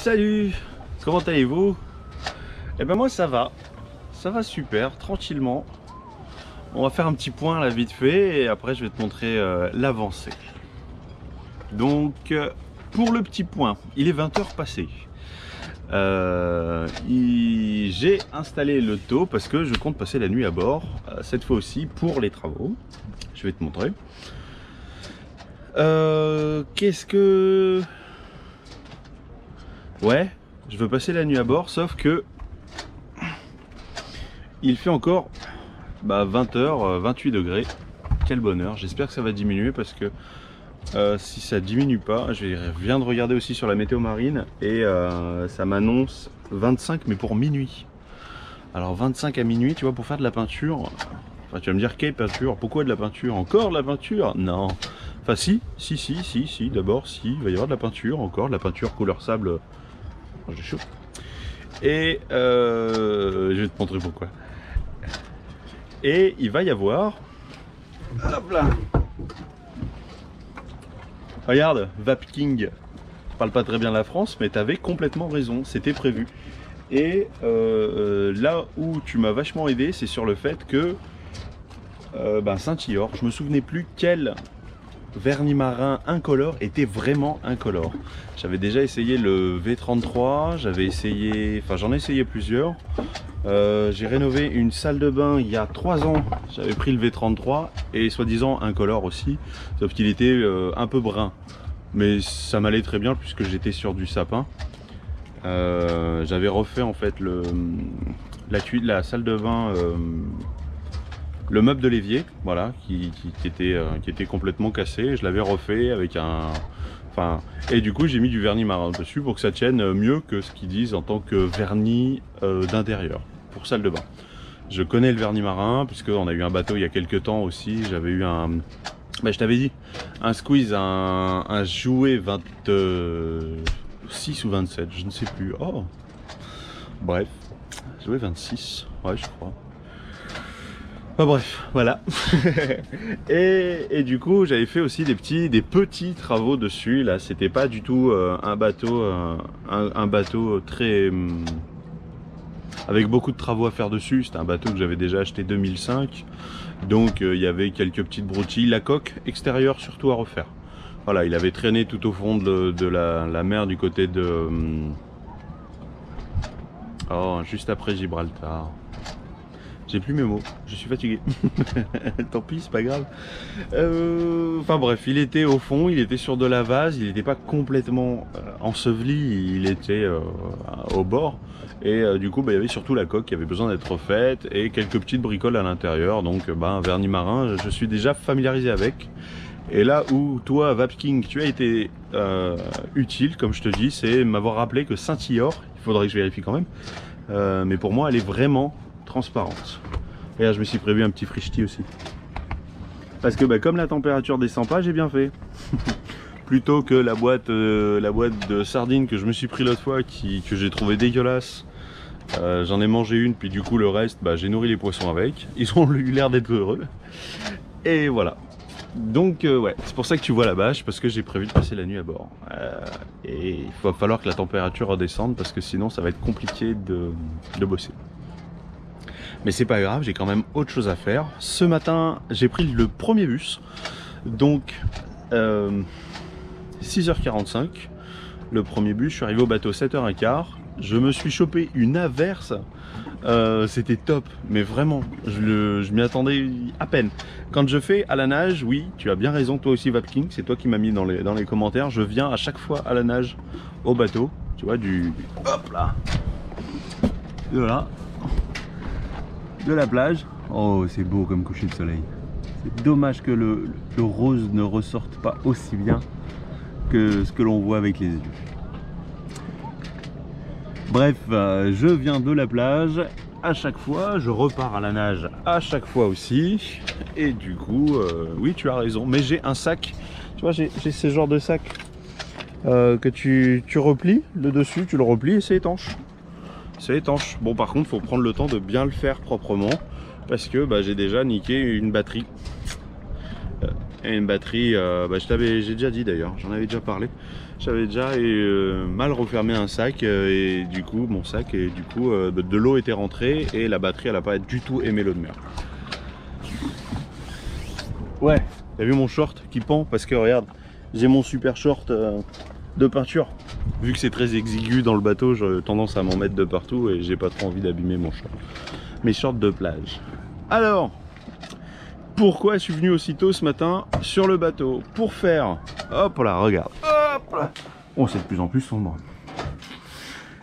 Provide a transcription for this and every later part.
Salut, comment allez-vous? Eh ben moi ça va super, tranquillement. On va faire un petit point là vite fait et après je vais te montrer l'avancée. Donc pour le petit point, il est 20 h passées. J'ai installé le taux parce que je compte passer la nuit à bord, cette fois aussi pour les travaux. Je vais te montrer. Qu'est-ce que... Ouais, je veux passer la nuit à bord, sauf que il fait encore 20 h, 28 degrés. Quel bonheur, j'espère que ça va diminuer parce que si ça diminue pas, je viens de regarder aussi sur la météo marine et ça m'annonce 25 mais pour minuit. Alors 25 à minuit, tu vois, pour faire de la peinture, enfin tu vas me dire quelle peinture, pourquoi de la peinture, encore de la peinture? Non, enfin si, d'abord si, il va y avoir de la peinture, encore de la peinture couleur sable. J'ai chaud. Et je vais te montrer pourquoi. Et il va y avoir... Hop là. Regarde, Vapking. Je parle pas très bien la France, mais tu avais complètement raison, c'était prévu. Et là où tu m'as vachement aidé, c'est sur le fait que Saint-Ior, je me souvenais plus quel vernis marin incolore était vraiment incolore. J'avais déjà essayé le V33, j'avais essayé, enfin j'en ai essayé plusieurs. J'ai rénové une salle de bain il y a 3 ans, j'avais pris le V33 et soi-disant incolore aussi, sauf qu'il était un peu brun. Mais ça m'allait très bien puisque j'étais sur du sapin. J'avais refait en fait la salle de bain, le meuble de l'évier, voilà, qui était complètement cassé. Je l'avais refait avec et du coup j'ai mis du vernis marin dessus pour que ça tienne mieux que ce qu'ils disent en tant que vernis d'intérieur pour salle de bain. Je connais le vernis marin puisqu'on a eu un bateau il y a quelques temps aussi. J'avais eu je t'avais dit, un squeeze, un jouet 26 ou 27, je ne sais plus. Oh, bref, jouet 26, ouais je crois. Enfin bref, voilà. et du coup j'avais fait aussi des petits travaux dessus. Là c'était pas du tout un bateau très avec beaucoup de travaux à faire dessus. C'était un bateau que j'avais déjà acheté 2005. Donc il y avait quelques petites broutilles. La coque extérieure surtout à refaire. Voilà, il avait traîné tout au fond de la mer du côté de... Oh, juste après Gibraltar. J'ai plus mes mots, je suis fatigué. Tant pis, c'est pas grave. Enfin bref, il était au fond, il était sur de la vase, il n'était pas complètement enseveli, il était au bord. Et du coup, il y avait surtout la coque qui avait besoin d'être refaite et quelques petites bricoles à l'intérieur. Donc un vernis marin, je suis déjà familiarisé avec. Et là où toi, Vapking, tu as été utile, comme je te dis, c'est m'avoir rappelé que Saint-Ior, il faudrait que je vérifie quand même, mais pour moi elle est vraiment transparente. Et là je me suis prévu un petit frichti aussi. Parce que comme la température descend pas, j'ai bien fait. Plutôt que la boîte de sardines que je me suis pris l'autre fois, que j'ai trouvé dégueulasse. J'en ai mangé une, puis du coup le reste, j'ai nourri les poissons avec. Ils ont eu l'air d'être heureux. Et voilà. Donc ouais, c'est pour ça que tu vois la bâche, parce que j'ai prévu de passer la nuit à bord. Et il va falloir que la température redescende, parce que sinon ça va être compliqué de bosser. Mais c'est pas grave, j'ai quand même autre chose à faire. Ce matin, j'ai pris le premier bus. Donc 6h45, le premier bus, je suis arrivé au bateau 7h15. Je me suis chopé une averse. C'était top, mais vraiment, je m'y attendais à peine. Quand je fais à la nage, oui, tu as bien raison, toi aussi Vapking, c'est toi qui m'as mis dans les commentaires. Je viens à chaque fois à la nage au bateau, tu vois, hop là, voilà, de la plage. Oh, c'est beau comme coucher de soleil. C'est dommage que le rose ne ressorte pas aussi bien que ce que l'on voit avec les yeux. Bref, je viens de la plage à chaque fois, je repars à la nage à chaque fois aussi. Et du coup, oui, tu as raison. Mais j'ai un sac, tu vois, j'ai ce genre de sac que tu replies, le dessus, tu le replies et c'est étanche. C'est étanche. Bon, par contre, il faut prendre le temps de bien le faire proprement parce que j'ai déjà niqué une batterie. et une batterie, j'ai déjà dit d'ailleurs, j'en avais déjà parlé. J'avais déjà mal refermé un sac et du coup mon sac et du coup de l'eau était rentrée et la batterie elle a pas du tout aimé l'eau de mer. Ouais, t'as vu mon short qui pend parce que regarde, j'ai mon super short de peinture. Vu que c'est très exigu dans le bateau, j'ai tendance à m'en mettre de partout et j'ai pas trop envie d'abîmer mon short. Mes shorts de plage. Alors, pourquoi je suis venu aussitôt ce matin sur le bateau? Pour faire, hop là, regarde, hop là. Oh, c'est de plus en plus sombre.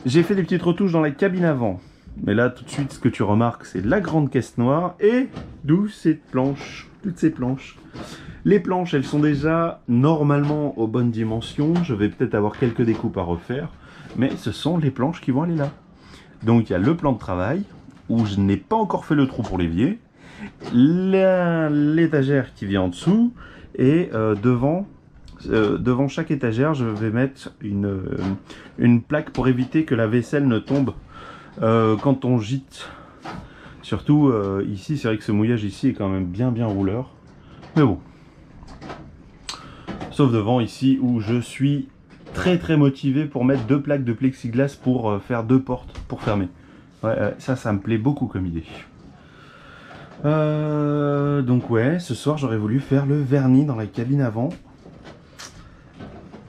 J'ai fait des petites retouches dans la cabine avant. Mais là, tout de suite, ce que tu remarques, c'est la grande caisse noire et d'où cette planche, toutes ces planches. Les planches, elles sont déjà normalement aux bonnes dimensions. Je vais peut-être avoir quelques découpes à refaire, mais ce sont les planches qui vont aller là. Donc il y a le plan de travail, où je n'ai pas encore fait le trou pour l'évier, l'étagère qui vient en dessous, et devant chaque étagère, je vais mettre une plaque pour éviter que la vaisselle ne tombe quand on gîte. Surtout ici, c'est vrai que ce mouillage ici est quand même bien rouleur. Mais bon. Sauf devant ici où je suis très motivé pour mettre 2 plaques de plexiglas pour faire 2 portes pour fermer. Ouais, ça me plaît beaucoup comme idée. Donc ouais, ce soir j'aurais voulu faire le vernis dans la cabine avant.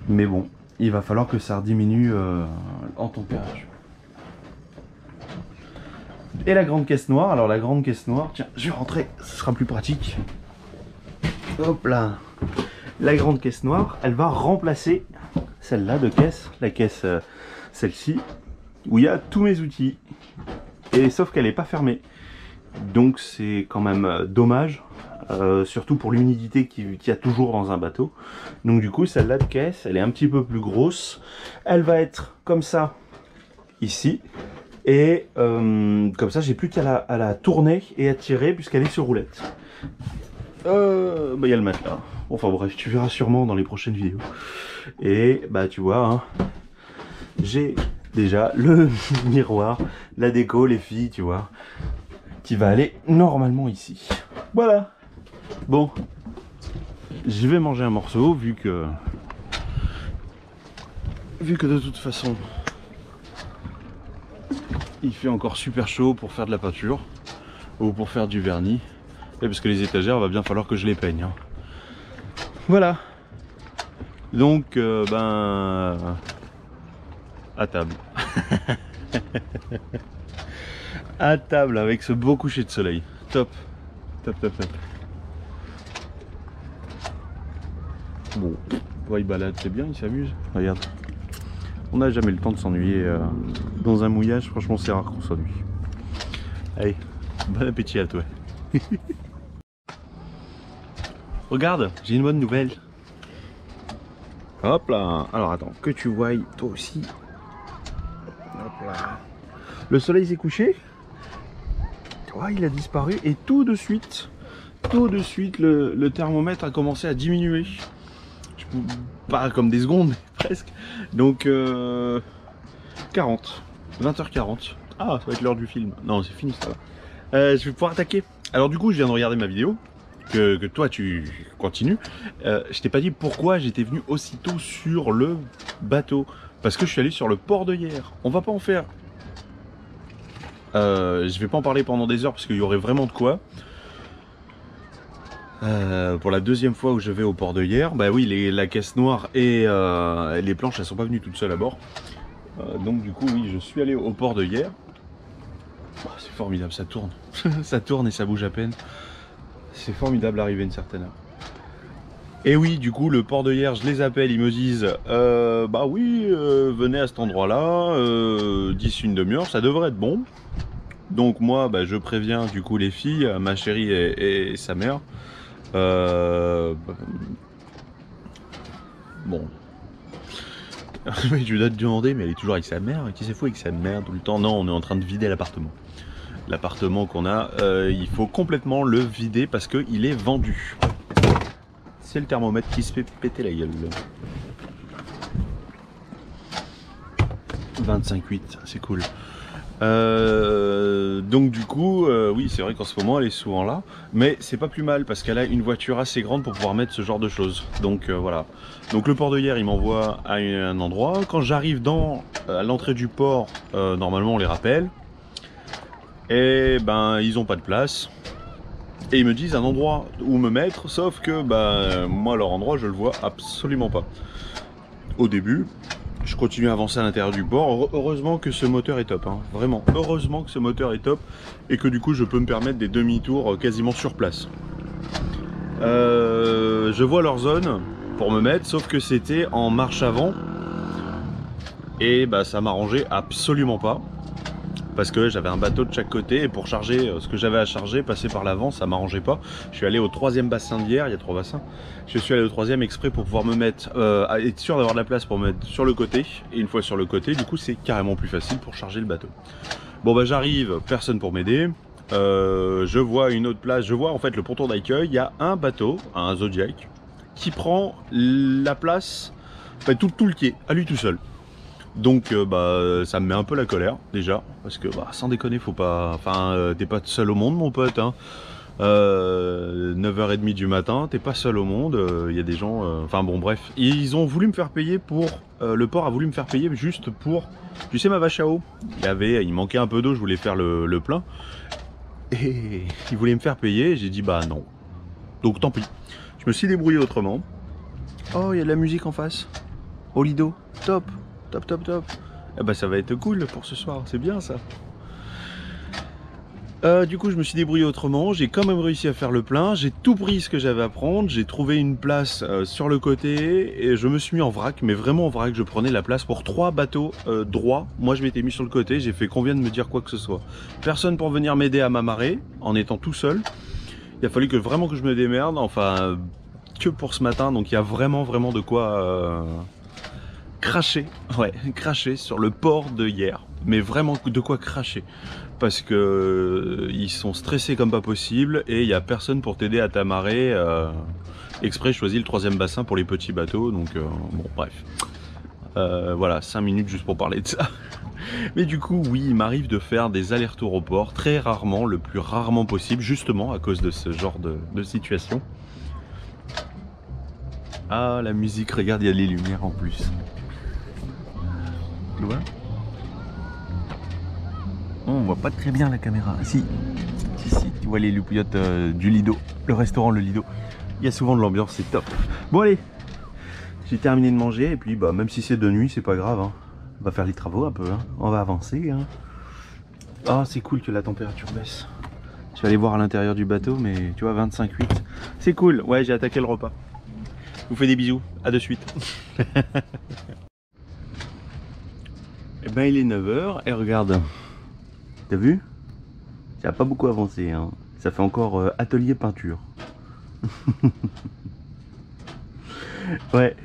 Mais bon, il va falloir que ça rediminue en température. Et la grande caisse noire, alors la grande caisse noire, tiens, je vais rentrer, ce sera plus pratique. Hop là. La grande caisse noire, elle va remplacer celle-là de caisse, la caisse celle-ci, où il y a tous mes outils. Et sauf qu'elle n'est pas fermée. Donc c'est quand même dommage, surtout pour l'humidité qu'il y a toujours dans un bateau. Donc du coup, celle-là de caisse, elle est un petit peu plus grosse. Elle va être comme ça, ici. Et comme ça, j'ai plus qu'à la tourner et à tirer puisqu'elle est sur roulette. Il y a le matelas. Enfin bref, tu verras sûrement dans les prochaines vidéos. Et bah tu vois, hein, j'ai déjà le miroir, la déco, les filles, tu vois, qui va aller normalement ici. Voilà. Bon, je vais manger un morceau vu que de toute façon il fait encore super chaud pour faire de la peinture ou pour faire du vernis. Et parce que les étagères, va bien falloir que je les peigne. Hein. Voilà. Donc, à table. À table avec ce beau coucher de soleil. Top. Top. Bon, il balade, c'est bien, il s'amuse. Regarde. On n'a jamais le temps de s'ennuyer dans un mouillage. Franchement, c'est rare qu'on s'ennuie. Allez, bon appétit à toi. Regarde, j'ai une bonne nouvelle. Hop là. Alors attends, que tu voies toi aussi. Hop là. Le soleil s'est couché. Ouais, il a disparu et tout de suite, le thermomètre a commencé à diminuer. Pas comme des secondes, mais presque. Donc 40, 20h40. Ah, ça va être l'heure du film. Non, c'est fini ça va. Je vais pouvoir attaquer. Alors du coup, je viens de regarder ma vidéo. Que toi tu continues. Je t'ai pas dit pourquoi j'étais venu aussitôt sur le bateau. Parce que je suis allé sur le port de Hyères. On va pas en faire. Je vais pas en parler pendant des heures parce qu'il y aurait vraiment de quoi. Pour la deuxième fois où je vais au port de Hyères, bah oui, la caisse noire et les planches elles sont pas venues toutes seules à bord. Donc du coup oui, je suis allé au port de Hyères. Oh, c'est formidable, ça tourne. Ça tourne et ça bouge à peine. C'est formidable d'arriver à une certaine heure. Et oui, du coup, le port de Hyères, je les appelle, ils me disent bah oui, venez à cet endroit-là, d'ici une demi-heure, ça devrait être bon. Donc moi, bah, je préviens du coup les filles, ma chérie et sa mère. Bon. Je dois te demander, mais elle est toujours avec sa mère. Qui s'est fou avec sa mère tout le temps? Non, on est en train de vider l'appartement. L'appartement qu'on a, il faut complètement le vider parce qu'il est vendu. C'est le thermomètre qui se fait péter la gueule. 25,8, c'est cool. Donc du coup, oui, c'est vrai qu'en ce moment elle est souvent là, mais c'est pas plus mal parce qu'elle a une voiture assez grande pour pouvoir mettre ce genre de choses. Donc voilà. Donc le port de Hyères, il m'envoie à un endroit. Quand j'arrive à l'entrée du port, normalement on les rappelle. Et ben ils ont pas de place. Et ils me disent un endroit où me mettre, sauf que moi leur endroit je le vois absolument pas. Au début, je continue à avancer à l'intérieur du port. Heureusement que ce moteur est top, hein. Vraiment. Heureusement que ce moteur est top et que du coup je peux me permettre des demi-tours quasiment sur place. Je vois leur zone pour me mettre, sauf que c'était en marche avant et ça m'arrangeait absolument pas. Parce que j'avais un bateau de chaque côté et pour charger ce que j'avais à charger, passer par l'avant, ça m'arrangeait pas. Je suis allé au 3e bassin d'Hyères, il y a 3 bassins. Je suis allé au 3e exprès pour pouvoir me mettre, être sûr d'avoir de la place pour me mettre sur le côté. Et une fois sur le côté, du coup c'est carrément plus facile pour charger le bateau. Bon j'arrive, personne pour m'aider. Je vois une autre place, je vois en fait le ponton d'accueil, il y a un bateau, un Zodiac, qui prend la place, tout le quai, à lui tout seul. Donc ça me met un peu la colère déjà, parce que sans déconner, faut pas, t'es pas seul au monde mon pote, hein. 9h30 du matin, t'es pas seul au monde, il y a des gens, bon bref, ils ont voulu me faire payer pour, le port a voulu me faire payer juste pour, tu sais ma vache à eau, il manquait un peu d'eau, je voulais faire le plein, et ils voulaient me faire payer, j'ai dit non, donc tant pis, je me suis débrouillé autrement. Oh, il y a de la musique en face, au Lido, top. Top, top, top. Eh ça va être cool pour ce soir, c'est bien ça. Du coup, je me suis débrouillé autrement. J'ai quand même réussi à faire le plein. J'ai tout pris ce que j'avais à prendre. J'ai trouvé une place sur le côté et je me suis mis en vrac, mais vraiment en vrac. Je prenais la place pour 3 bateaux droits. Moi, je m'étais mis sur le côté. J'ai fait qu'on vienne me dire quoi que ce soit. Personne pour venir m'aider à m'amarrer en étant tout seul. Il a fallu vraiment que je me démerde. Enfin, que pour ce matin. Donc, il y a vraiment de quoi. Cracher, ouais, cracher sur le port de Hyères, mais vraiment de quoi cracher, parce que ils sont stressés comme pas possible et il n'y a personne pour t'aider à t'amarrer. Exprès, je choisis le 3e bassin pour les petits bateaux, donc bon, bref. Voilà, 5 minutes juste pour parler de ça. Mais du coup, oui, il m'arrive de faire des allers-retours au port, très rarement, le plus rarement possible, justement à cause de ce genre de situation. Ah, la musique, regarde, il y a les lumières en plus. Tu vois ? On voit pas très bien la caméra. Si, tu vois les loupiottes du Lido, le restaurant Le Lido. Il y a souvent de l'ambiance, c'est top. Bon allez, j'ai terminé de manger et puis même si c'est de nuit, c'est pas grave, hein. On va faire les travaux un peu, hein. On va avancer, hein. Ah, c'est cool que la température baisse. Je vais aller voir à l'intérieur du bateau, mais tu vois, 25,8. C'est cool, ouais, j'ai attaqué le repas. Je vous fais des bisous, à de suite. Et il est 9h et regarde, t'as vu? Ça n'a pas beaucoup avancé, hein. Ça fait encore atelier peinture. Ouais,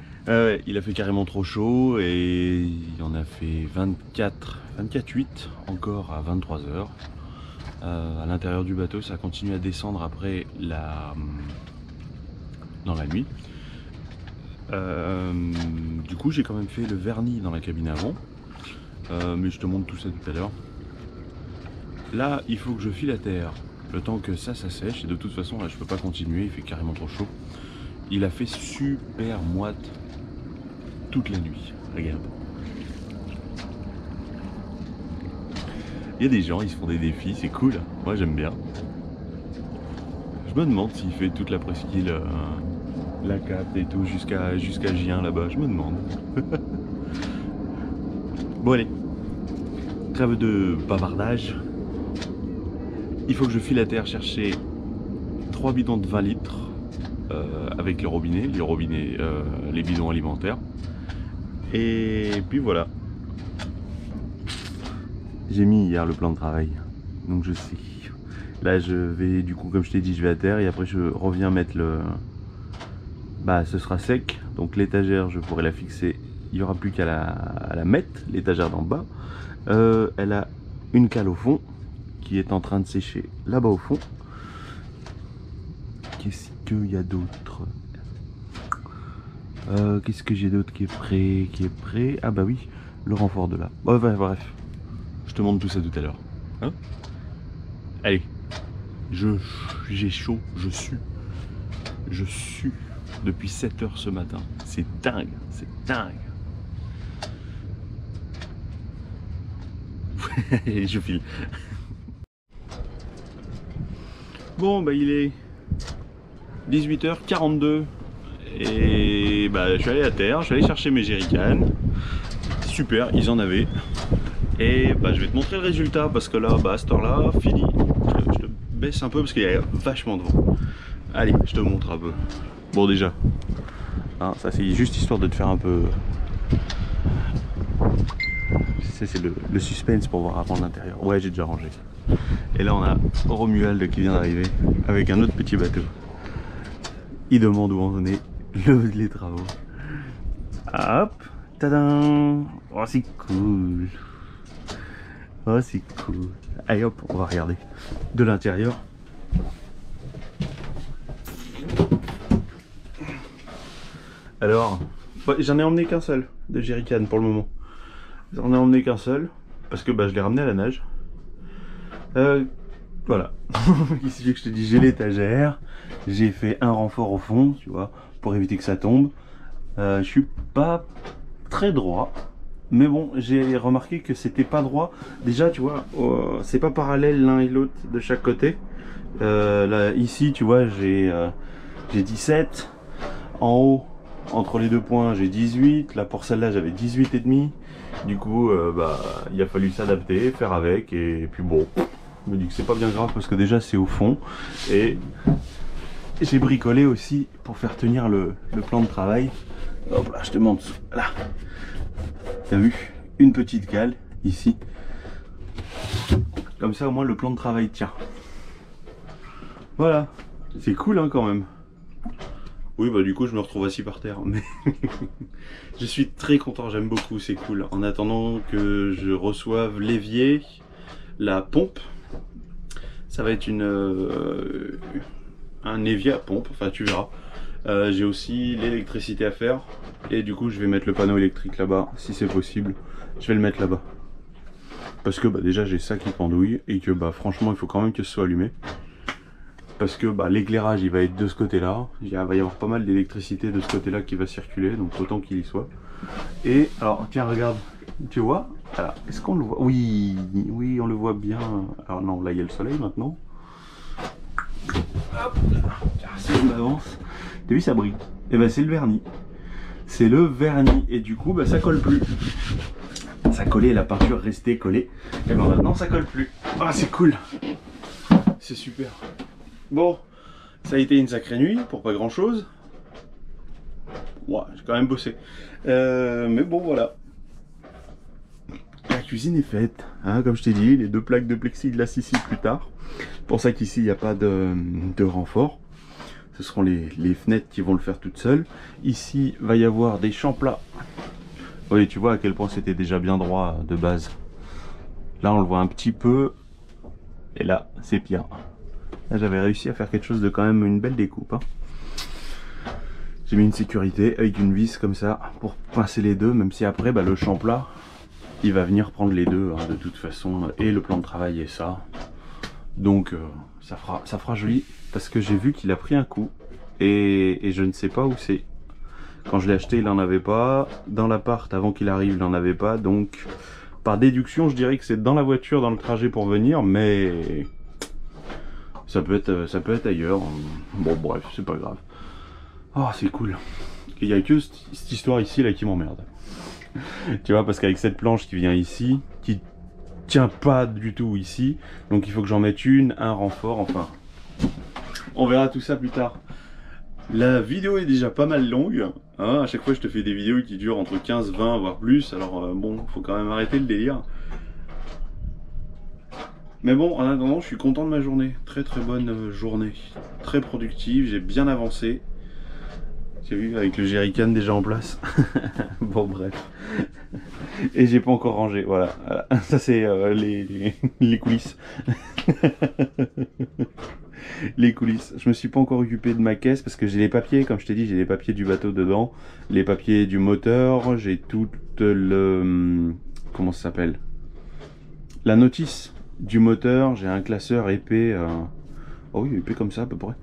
il a fait carrément trop chaud et il en a fait 24,8 encore à 23h. À l'intérieur du bateau, ça continue à descendre après dans la nuit. Du coup, j'ai quand même fait le vernis dans la cabine avant. Mais je te montre tout ça tout à l'heure. Là, il faut que je file à terre. Le temps que ça sèche. Et de toute façon, là, je peux pas continuer. Il fait carrément trop chaud. Il a fait super moite toute la nuit. Regarde. Il y a des gens, ils se font des défis. C'est cool. Moi, j'aime bien. Je me demande s'il fait toute la presqu'île, la Cap et tout, jusqu'à Gien là-bas. Je me demande. Bon allez, trêve de bavardage. Il faut que je file à terre chercher 3 bidons de 20 litres avec les robinets, les bidons alimentaires. Et puis voilà. J'ai mis hier le plan de travail, donc je sais. Là je vais, du coup comme je t'ai dit, je vais à terre et après je reviens mettre le... ce sera sec, donc l'étagère je pourrai la fixer. Il n'y aura plus qu'à la mettre, l'étagère d'en bas. Elle a une cale au fond qui est en train de sécher là-bas au fond. Qu'est-ce qu'il y a d'autre? Qu'est-ce que j'ai d'autre qui est prêt? Ah bah oui, le renfort de là. Bref, te montre tout ça tout à l'heure. Hein? Allez, j'ai chaud, je sue. Je sue depuis 7 h ce matin. C'est dingue, c'est dingue. Je file. Bon, bah il est 18 h 42 et bah je suis allé à terre, je suis allé chercher mes jerrycans. Super, ils en avaient. Et bah je vais te montrer le résultat parce que là, bah à cette heure-là, fini. Je te baisse un peu parce qu'il y a vachement de vent. Allez, je te montre un peu. Bon déjà, hein, ça c'est juste histoire de te faire un peu... C'est le suspense pour voir avant l'intérieur. Ouais, j'ai déjà rangé. Et là on a Romuald qui vient d'arriver avec un autre petit bateau. Il demande où en est les travaux. Hop, tadam. Oh c'est cool. Oh c'est cool. Allez hop, on va regarder de l'intérieur. Alors, j'en ai emmené qu'un seul de jerrycan pour le moment. J'en ai emmené qu'un seul parce que bah, je l'ai ramené à la nage. Voilà. Ici que je te dis, j'ai l'étagère, j'ai fait un renfort au fond, tu vois, pour éviter que ça tombe. Je suis pas très droit, mais bon, j'ai remarqué que c'était pas droit. Déjà, tu vois, c'est pas parallèle l'un et l'autre de chaque côté. Là, ici, tu vois, j'ai 17. En haut, entre les deux points, j'ai 18. Là, pour celle-là, j'avais 18 et demi. Du coup, bah, il a fallu s'adapter, faire avec, et puis bon. Je me dis que c'est pas bien grave parce que déjà c'est au fond et j'ai bricolé aussi pour faire tenir le plan de travail. Hop là, je te montre là. T'as vu, une petite cale ici. Comme ça au moins le plan de travail tient. Voilà, c'est cool hein quand même. Oui bah du coup je me retrouve assis par terre mais je suis très content, j'aime beaucoup, c'est cool. En attendant que je reçoive l'évier, la pompe. Ça va être un évier à pompe, enfin tu verras. J'ai aussi l'électricité à faire et du coup je vais mettre le panneau électrique là-bas si c'est possible. Je vais le mettre là-bas parce que bah, déjà j'ai ça qui pendouille et que bah franchement il faut quand même que ce soit allumé parce que bah, l'éclairage il va être de ce côté-là. Il va y avoir pas mal d'électricité de ce côté-là qui va circuler, donc autant qu'il y soit. Et alors tiens regarde, tu vois. Alors, est-ce qu'on le voit? Oui, oui, on le voit bien. Alors non, là il y a le soleil maintenant. Hop là, si je m'avance. T'as vu ça brille? Et ben c'est le vernis. C'est le vernis. Et du coup, bah, ça colle plus. Ça collait, la peinture restait collée. Et ben maintenant ça colle plus. Ah c'est cool. C'est super. Bon, ça a été une sacrée nuit pour pas grand chose. Ouais, j'ai quand même bossé. Mais bon voilà. La cuisine est faite, hein, comme je t'ai dit, les deux plaques de plexiglas ici plus tard. Pour ça qu'ici il n'y a pas de renfort. Ce seront les fenêtres qui vont le faire toutes seules. Ici va y avoir des champs plats. Oui, tu vois à quel point c'était déjà bien droit de base. Là on le voit un petit peu. Et là c'est pire. Là j'avais réussi à faire quelque chose de quand même une belle découpe. Hein. J'ai mis une sécurité avec une vis comme ça pour pincer les deux, même si après bah, le champ plat il va venir prendre les deux hein, de toute façon, et le plan de travail est ça. Donc ça fera joli parce que j'ai vu qu'il a pris un coup et je ne sais pas où c'est. Quand je l'ai acheté il en avait pas, dans l'appart avant qu'il arrive il en avait pas, donc par déduction je dirais que c'est dans la voiture dans le trajet pour venir, mais ça peut être ailleurs. Bon bref, c'est pas grave. Oh c'est cool. Il n'y a que cette histoire ici là qui m'emmerde. Tu vois, parce qu'avec cette planche qui vient ici, qui tient pas du tout ici, donc il faut que j'en mette un renfort, enfin. On verra tout ça plus tard. La vidéo est déjà pas mal longue, hein, à chaque fois je te fais des vidéos qui durent entre 15, 20, voire plus, alors bon, faut quand même arrêter le délire. Mais bon, en attendant, je suis content de ma journée, très très bonne journée, très productive, j'ai bien avancé. Tu as vu, avec le jerrycan déjà en place. Bon bref. Et j'ai pas encore rangé, voilà. Ça c'est les coulisses. Les coulisses. Je me suis pas encore occupé de ma caisse parce que j'ai les papiers, comme je t'ai dit, j'ai les papiers du bateau dedans, les papiers du moteur, j'ai tout le... comment ça s'appelle? la notice du moteur, j'ai un classeur épais, oh oui, épais comme ça à peu près.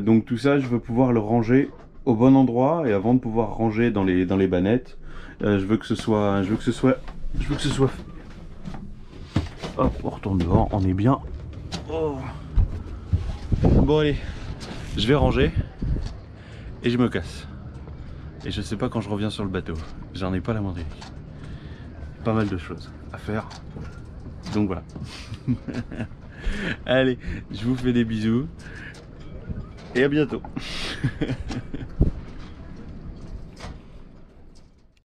Donc tout ça, je veux pouvoir le ranger au bon endroit, et avant de pouvoir ranger dans les bannettes, je veux que ce soit fait. Hop, on retourne dehors, on est bien. Oh. Bon allez, je vais ranger et je me casse. Et je sais pas quand je reviens sur le bateau, j'en ai pas la moindre idée. Pas mal de choses à faire, donc voilà. Allez, je vous fais des bisous et à bientôt.